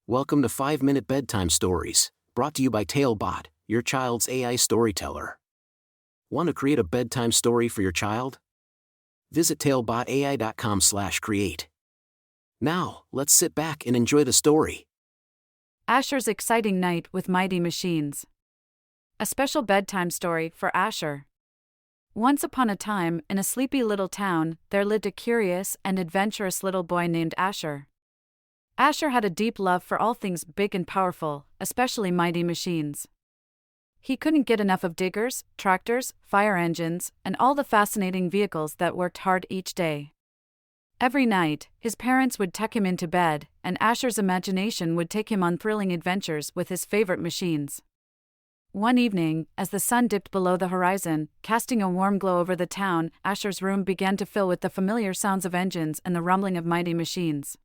Welcome to 5-Minute Bedtime Stories, brought to you by TaleBot, your child's AI storyteller. Want to create a bedtime story for your child? Visit talebotai.com/create. Now, let's sit back and enjoy the story. Asher's exciting night with mighty machines. A special bedtime story for Asher. Once upon a time, in a sleepy little town, there lived a curious and adventurous little boy named Asher. Asher had a deep love for all things big and powerful, especially mighty machines. He couldn't get enough of diggers, tractors, fire engines, and all the fascinating vehicles that worked hard each day. Every night, his parents would tuck him into bed, and Asher's imagination would take him on thrilling adventures with his favorite machines. One evening, as the sun dipped below the horizon, casting a warm glow over the town, Asher's room began to fill with the familiar sounds of engines and the rumbling of mighty machines.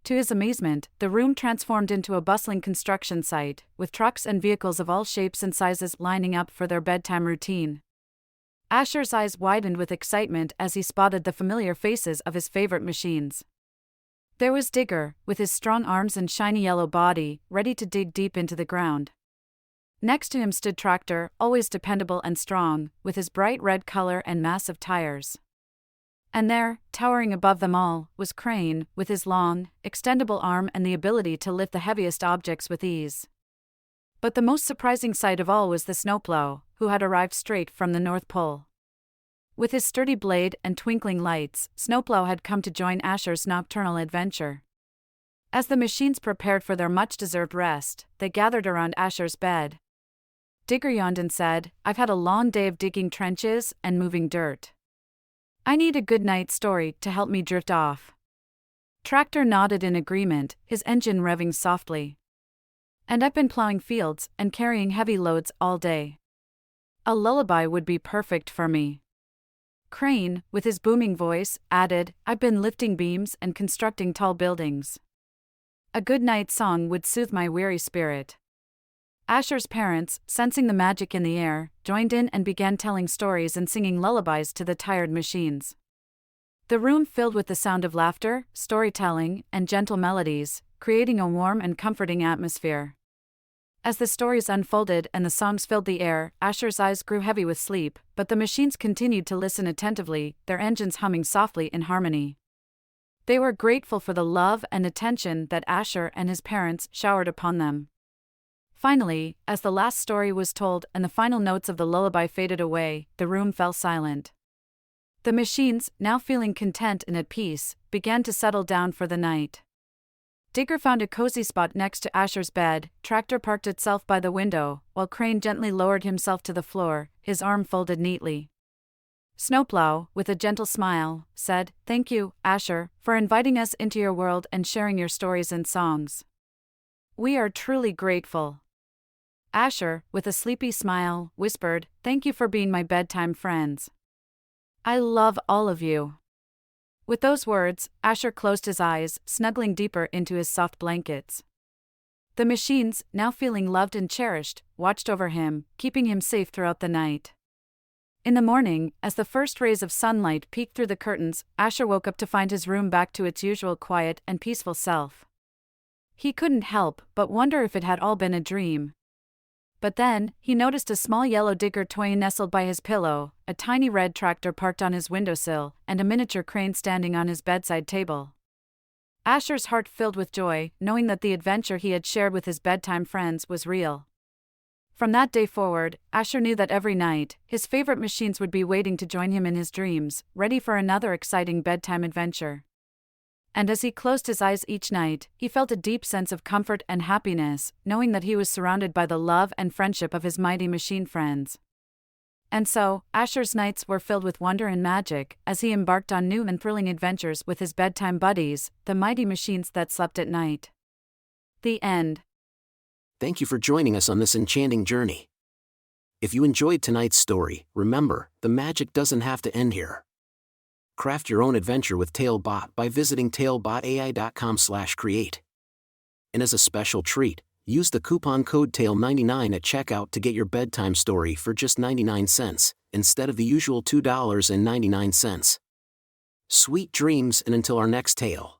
To his amazement, the room transformed into a bustling construction site, with trucks and vehicles of all shapes and sizes lining up for their bedtime routine. Asher's eyes widened with excitement as he spotted the familiar faces of his favorite machines. There was Digger, with his strong arms and shiny yellow body, ready to dig deep into the ground. Next to him stood Tractor, always dependable and strong, with his bright red color and massive tires. And there, towering above them all, was Crane, with his long, extendable arm and the ability to lift the heaviest objects with ease. But the most surprising sight of all was the Snowplow, who had arrived straight from the North Pole. With his sturdy blade and twinkling lights, Snowplow had come to join Asher's nocturnal adventure. As the machines prepared for their much-deserved rest, they gathered around Asher's bed. Digger yawned and said, "I've had a long day of digging trenches and moving dirt. I need a good night story to help me drift off." Tractor nodded in agreement, his engine revving softly. "And I've been plowing fields and carrying heavy loads all day. A lullaby would be perfect for me." Crane, with his booming voice, added, "I've been lifting beams and constructing tall buildings. A good night song would soothe my weary spirit." Asher's parents, sensing the magic in the air, joined in and began telling stories and singing lullabies to the tired machines. The room filled with the sound of laughter, storytelling, and gentle melodies, creating a warm and comforting atmosphere. As the stories unfolded and the songs filled the air, Asher's eyes grew heavy with sleep, but the machines continued to listen attentively, their engines humming softly in harmony. They were grateful for the love and attention that Asher and his parents showered upon them. Finally, as the last story was told and the final notes of the lullaby faded away, the room fell silent. The machines, now feeling content and at peace, began to settle down for the night. Digger found a cozy spot next to Asher's bed, Tractor parked itself by the window, while Crane gently lowered himself to the floor, his arm folded neatly. Snowplow, with a gentle smile, said, "Thank you, Asher, for inviting us into your world and sharing your stories and songs. We are truly grateful." Asher, with a sleepy smile, whispered, "Thank you for being my bedtime friends. I love all of you." With those words, Asher closed his eyes, snuggling deeper into his soft blankets. The machines, now feeling loved and cherished, watched over him, keeping him safe throughout the night. In the morning, as the first rays of sunlight peeked through the curtains, Asher woke up to find his room back to its usual quiet and peaceful self. He couldn't help but wonder if it had all been a dream. But then, he noticed a small yellow Digger toy nestled by his pillow, a tiny red Tractor parked on his windowsill, and a miniature Crane standing on his bedside table. Asher's heart filled with joy, knowing that the adventure he had shared with his bedtime friends was real. From that day forward, Asher knew that every night, his favorite machines would be waiting to join him in his dreams, ready for another exciting bedtime adventure. And as he closed his eyes each night, he felt a deep sense of comfort and happiness, knowing that he was surrounded by the love and friendship of his mighty machine friends. And so, Asher's nights were filled with wonder and magic, as he embarked on new and thrilling adventures with his bedtime buddies, the mighty machines that slept at night. The end. Thank you for joining us on this enchanting journey. If you enjoyed tonight's story, remember, the magic doesn't have to end here. Craft your own adventure with TaleBot by visiting talebotai.com/create. And as a special treat, use the coupon code TALE99 at checkout to get your bedtime story for just 99 cents, instead of the usual $2.99. Sweet dreams, and until our next tale.